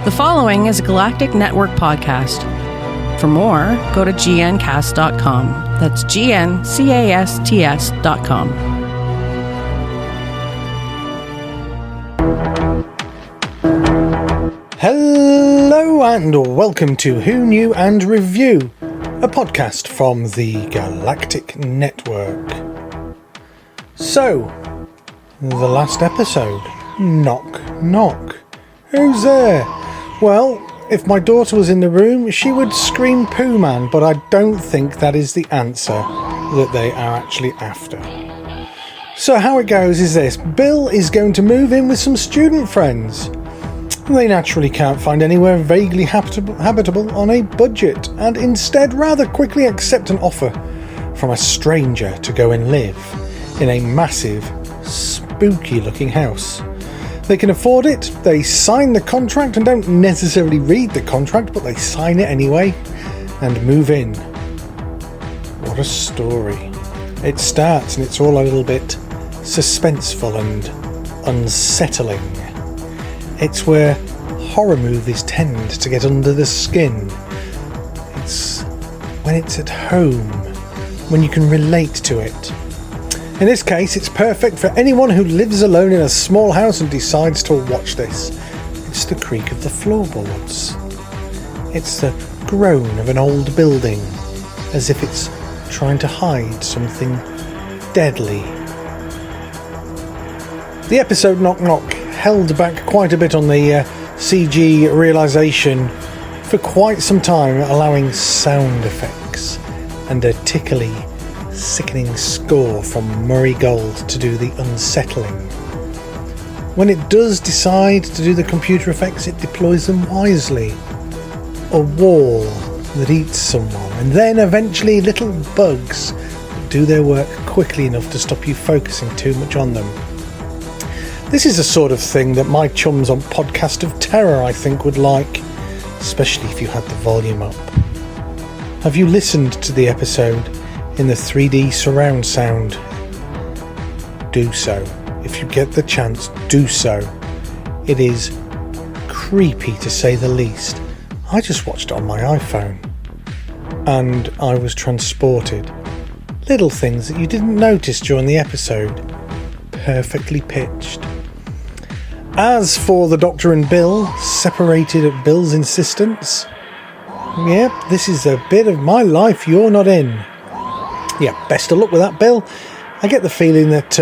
The following is a Galactic Network podcast. For more, go to gncast.com. That's GNCASTS.com. Hello and welcome to Who Knew and Review, a podcast from the Galactic Network. So, the last episode. Knock, knock. Who's there? Well, if my daughter was in the room, she would scream Pooh Man, but I don't think that is the answer that they are actually after. So how it goes is this. Bill is going to move in with some student friends. They naturally can't find anywhere vaguely habitable on a budget, and instead rather quickly accept an offer from a stranger to go and live in a massive, spooky looking house. They can afford it, they sign the contract and don't necessarily read the contract, but they sign it anyway and move in. What a story. It starts and it's all a little bit suspenseful and unsettling. It's where horror movies tend to get under the skin. It's when it's at home, when you can relate to it. In this case, it's perfect for anyone who lives alone in a small house and decides to watch this. It's the creak of the floorboards. It's the groan of an old building, as if it's trying to hide something deadly. The episode Knock Knock held back quite a bit on the CG realisation for quite some time, allowing sound effects and a tickly, sickening score from Murray Gold to do the unsettling. When it does decide to do the computer effects, it deploys them wisely. A wall that eats someone, and then eventually little bugs that do their work quickly enough to stop you focusing too much on them. This is the sort of thing that my chums on Podcast of Terror, I think, would like, especially if you had the volume up. Have you listened to the episode in the 3D surround sound? Do so. If you get the chance, do so. It is creepy to say the least. I just watched it on my iPhone and I was transported. Little things that you didn't notice during the episode. Perfectly pitched. As for the Doctor and Bill, separated at Bill's insistence, yep, this is a bit of my life you're not in. Yeah, best of luck with that, Bill. I get the feeling that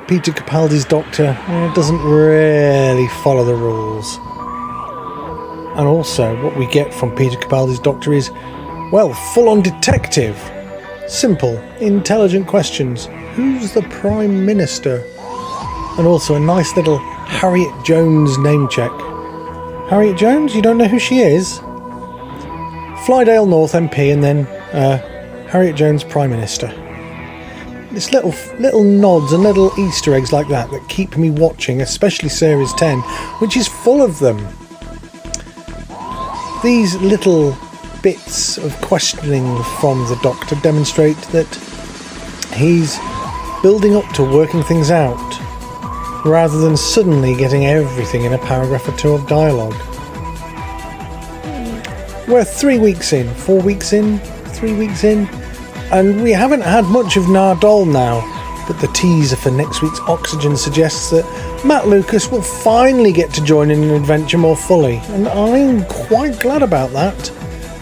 Peter Capaldi's Doctor doesn't really follow the rules. And also, what we get from Peter Capaldi's Doctor is, well, full-on detective. Simple, intelligent questions. Who's the Prime Minister? And also a nice little Harriet Jones name check. Harriet Jones? You don't know who she is? Flydale North MP and then Harriet Jones Prime Minister. It's little nods and little Easter eggs like that keep me watching, especially Series 10, which is full of them. These little bits of questioning from the Doctor demonstrate that he's building up to working things out, rather than suddenly getting everything in a paragraph or two of dialogue. We're 3 weeks in, 4 weeks in, 3 weeks in, and we haven't had much of Nardole now, but the teaser for next week's Oxygen suggests that Matt Lucas will finally get to join in an adventure more fully, and I'm quite glad about that.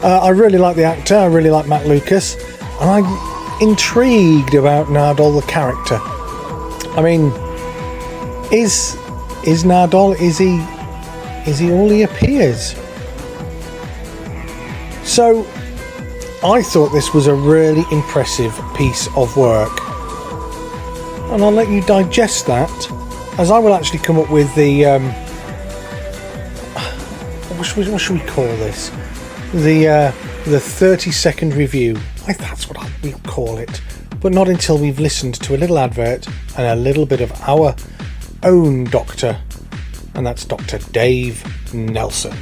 I really like the actor, I really like Matt Lucas, and I'm intrigued about Nardole the character. I mean, is Nardole, is he all he appears? So, I thought this was a really impressive piece of work, and I'll let you digest that, as I will actually come up with the what should we call this? The 30-second review. That's what we'll call it, but not until we've listened to a little advert and a little bit of our own Doctor, and that's Dr. Dave Nelson.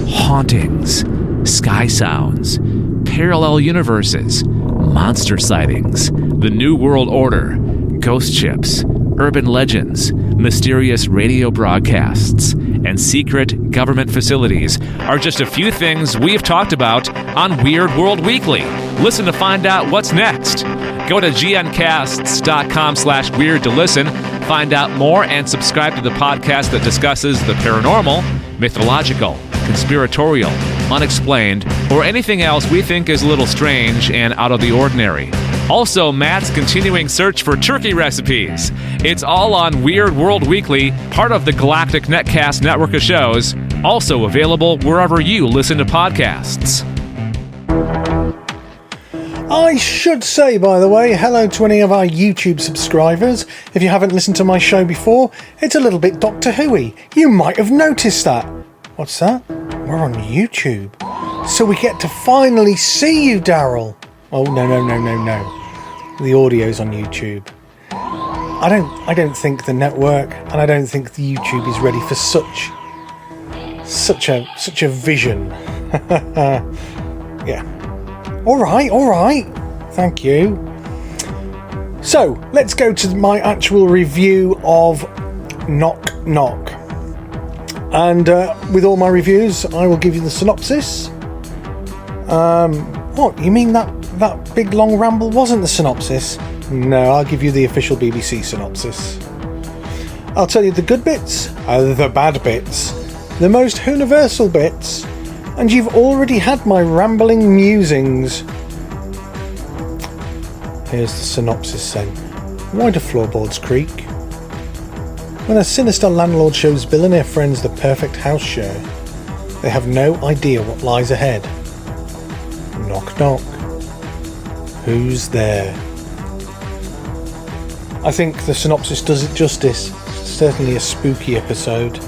Hauntings, sky sounds, parallel universes, monster sightings, the New World Order, ghost ships, urban legends, mysterious radio broadcasts, and secret government facilities are just a few things we've talked about on Weird World Weekly. Listen to find out what's next. Go to gncasts.com/weird to listen, find out more, and subscribe to the podcast that discusses the paranormal, mythological, conspiratorial, unexplained, or anything else we think is a little strange and out of the ordinary. Also, Matt's continuing search for turkey recipes. It's all on Weird World Weekly, part of the Galactic Netcast network of shows, also available wherever you listen to podcasts. I should say, by the way, hello to any of our YouTube subscribers. If you haven't listened to my show before, it's a little bit Doctor Who-y. You might have noticed that. What's that? We're on YouTube. So we get to finally see you, Daryl. Oh, no. The audio's on YouTube. I don't think the network, and I don't think the YouTube is ready for such a vision. Yeah. All right. Thank you. So, let's go to my actual review of Knock. And with all my reviews, I will give you the synopsis. What? You mean that big long ramble wasn't the synopsis? No, I'll give you the official BBC synopsis. I'll tell you the good bits, the bad bits, the most universal bits, and you've already had my rambling musings. Here's the synopsis then. Why do floorboards creak? When a sinister landlord shows billionaire friends the perfect house share, they have no idea what lies ahead. Knock. Who's there? I think the synopsis does it justice. It's certainly a spooky episode.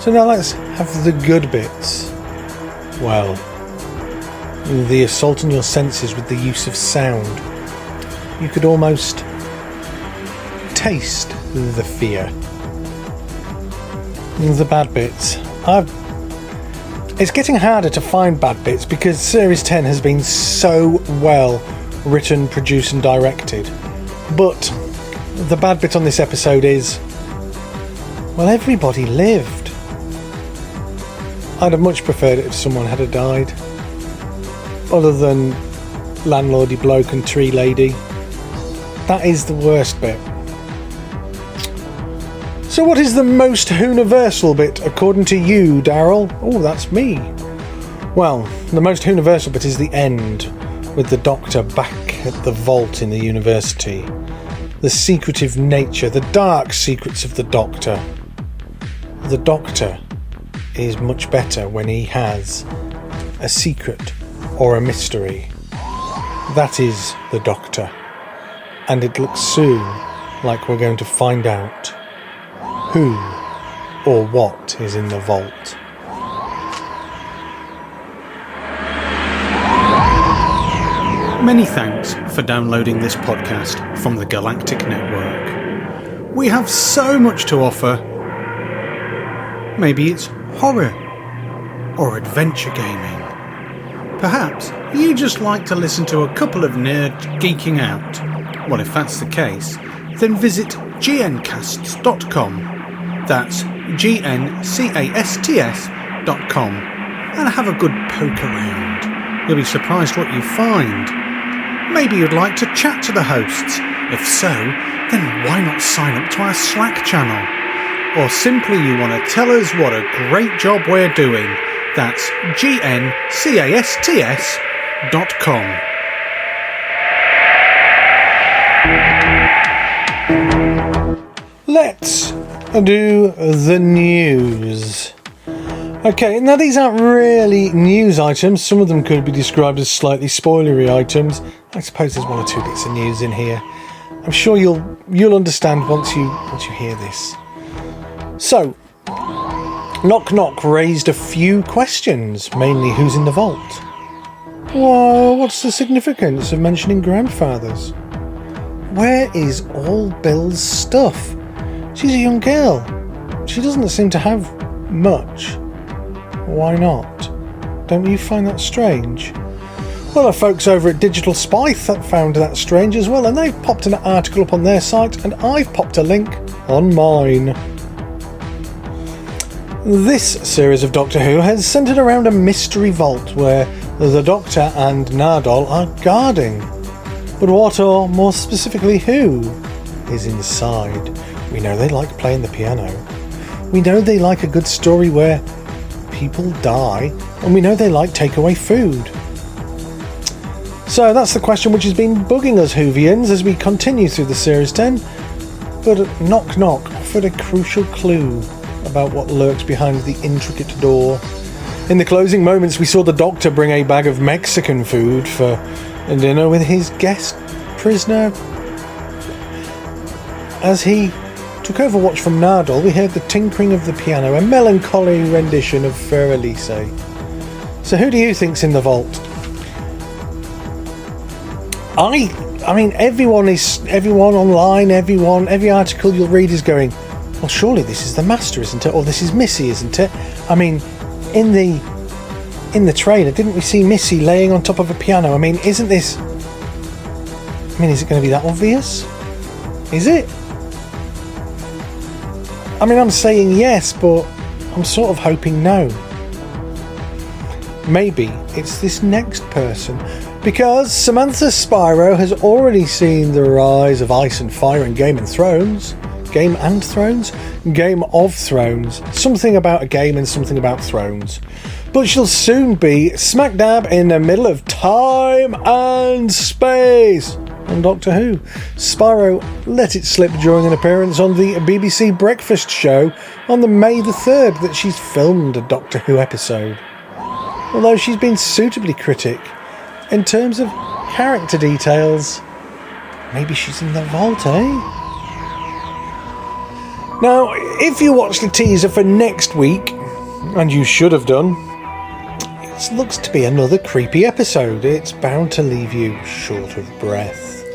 So now let's have the good bits. Well, the assault on your senses with the use of sound. You could almost taste the fear. The bad bits. It's getting harder to find bad bits because Series 10 has been so well written, produced and directed. But the bad bit on this episode is, well, everybody lived. I'd have much preferred it if someone had died. Other than landlordy bloke and tree lady. That is the worst bit. So what is the most universal bit according to you, Daryl? Oh, that's me. Well, the most universal bit is the end, with the Doctor back at the vault in the university. The secretive nature, the dark secrets of the Doctor. The Doctor is much better when he has a secret or a mystery. That is the Doctor. And it looks soon like we're going to find out who or what is in the vault. Many thanks for downloading this podcast from the Galactic Network. We have so much to offer. Maybe it's horror or adventure gaming. Perhaps you just like to listen to a couple of nerds geeking out. Well, if that's the case, then visit gncasts.com. That's gncasts.com and have a good poke around. You'll be surprised what you find. Maybe you'd like to chat to the hosts. If so, then why not sign up to our Slack channel? Or simply you want to tell us what a great job we're doing. That's gncasts.com. Let's do the news. Okay, now these aren't really news items. Some of them could be described as slightly spoilery items. I suppose there's one or two bits of news in here. I'm sure you'll understand once you hear this. So, Knock raised a few questions, mainly who's in the vault. Well, what's the significance of mentioning grandfathers? Where is all Bill's stuff? She's a young girl. She doesn't seem to have much. Why not? Don't you find that strange? Well, our folks over at Digital Spy found that strange as well, and they've popped an article up on their site, and I've popped a link on mine. This series of Doctor Who has centred around a mystery vault where the Doctor and Nardole are guarding. But what, or more specifically who, is inside? We know they like playing the piano. We know they like a good story where people die, and we know they like takeaway food. So that's the question which has been bugging us Whovians as we continue through the Series 10. But Knock Knock offered a crucial clue about what lurks behind the intricate door. In the closing moments, we saw the Doctor bring a bag of Mexican food for dinner with his guest prisoner. As he took over watch from Nardole, we heard the tinkering of the piano, a melancholy rendition of Fur Elise. So who do you think's in the vault? I mean, everyone online, every article you'll read is going, well, surely this is the Master, isn't it? Or this is Missy, isn't it? I mean, in the trailer, didn't we see Missy laying on top of a piano? I mean, is it going to be that obvious? Is it? I mean, I'm saying yes, but I'm sort of hoping no. Maybe it's this next person, because Samantha Spiro has already seen the rise of Ice and Fire in Game of Thrones. Something about a game and something about thrones. But she'll soon be smack dab in the middle of time and space on Doctor Who. Spiro let it slip during an appearance on the BBC Breakfast show on the May the 3rd that she's filmed a Doctor Who episode. Although she's been suitably cryptic in terms of character details. Maybe she's in the vault, eh? Now, if you watch the teaser for next week, and you should have done, it looks to be another creepy episode. It's bound to leave you short of breath.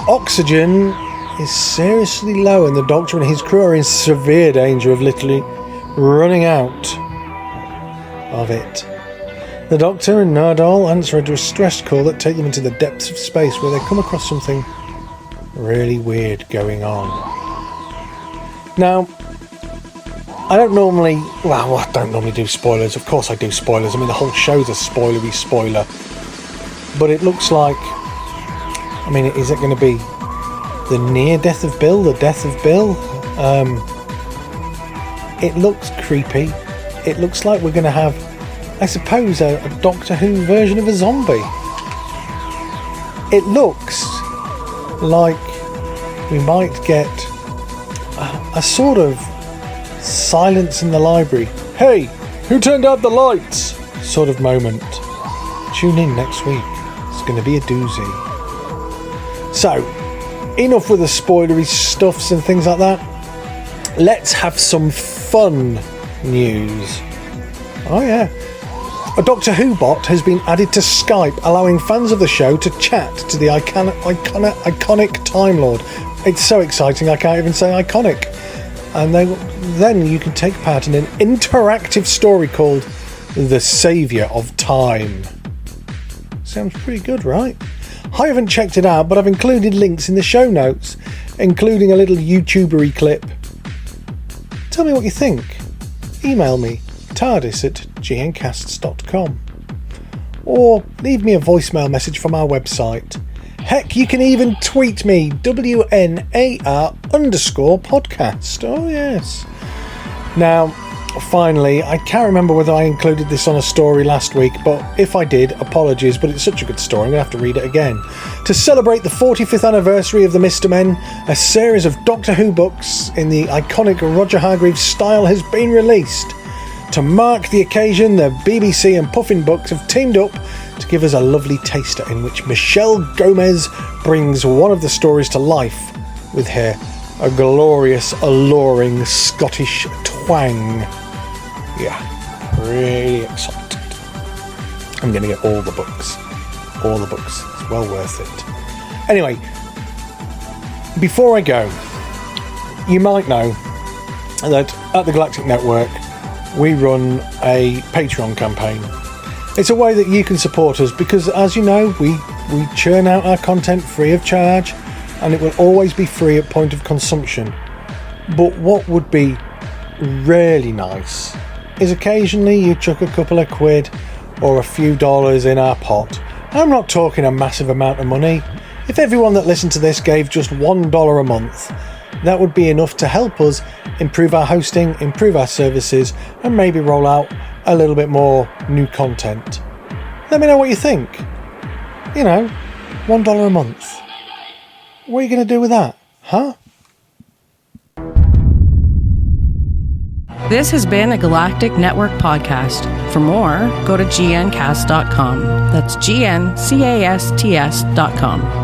Oxygen is seriously low, and the Doctor and his crew are in severe danger of literally running out of it. The Doctor and Nardole answer a distress call that take them into the depths of space, where they come across something really weird going on. Now, I don't normally do spoilers. Of course I do spoilers. I mean, the whole show's a spoilery spoiler. But it looks like, is it going to be the near death of Bill, the death of Bill? It looks creepy. It looks like we're going to have, I suppose, a Doctor Who version of a zombie. It looks like we might get a sort of silence in the library. Hey, who turned out the lights? Sort of moment. Tune in next week. It's going to be a doozy. So, enough with the spoilery stuffs and things like that. Let's have some fun news. Oh yeah. A Doctor Who bot has been added to Skype, allowing fans of the show to chat to the iconic Time Lord. It's so exciting I can't even say iconic. And then you can take part in an interactive story called The Saviour of Time. Sounds pretty good, right? I haven't checked it out, but I've included links in the show notes, including a little YouTubery clip. Tell me what you think. Email me, tardis@gncasts.com. Or leave me a voicemail message from our website. Heck, you can even tweet me, WNAR_podcast. Oh, yes. Now, finally, I can't remember whether I included this on a story last week, but if I did, apologies, but it's such a good story, I'm going to have to read it again. To celebrate the 45th anniversary of the Mr. Men, a series of Doctor Who books in the iconic Roger Hargreaves style has been released. To mark the occasion, the BBC and Puffin Books have teamed up to give us a lovely taster in which Michelle Gomez brings one of the stories to life with her glorious, alluring Scottish twang. Yeah, really excited. I'm going to get all the books. It's well worth it. Anyway, before I go, you might know that at the Galactic Network we run a Patreon campaign. It's a way that you can support us because, as you know, we churn out our content free of charge, and it will always be free at point of consumption. But what would be really nice is occasionally you chuck a couple of quid or a few dollars in our pot. I'm not talking a massive amount of money. If everyone that listened to this gave just $1 a month, that would be enough to help us improve our hosting, improve our services, and maybe roll out a little bit more new content. Let me know what you think. You know, $1 a month. What are you going to do with that, huh? This has been a Galactic Network podcast. For more, go to gncast.com. That's GNCASTS.com.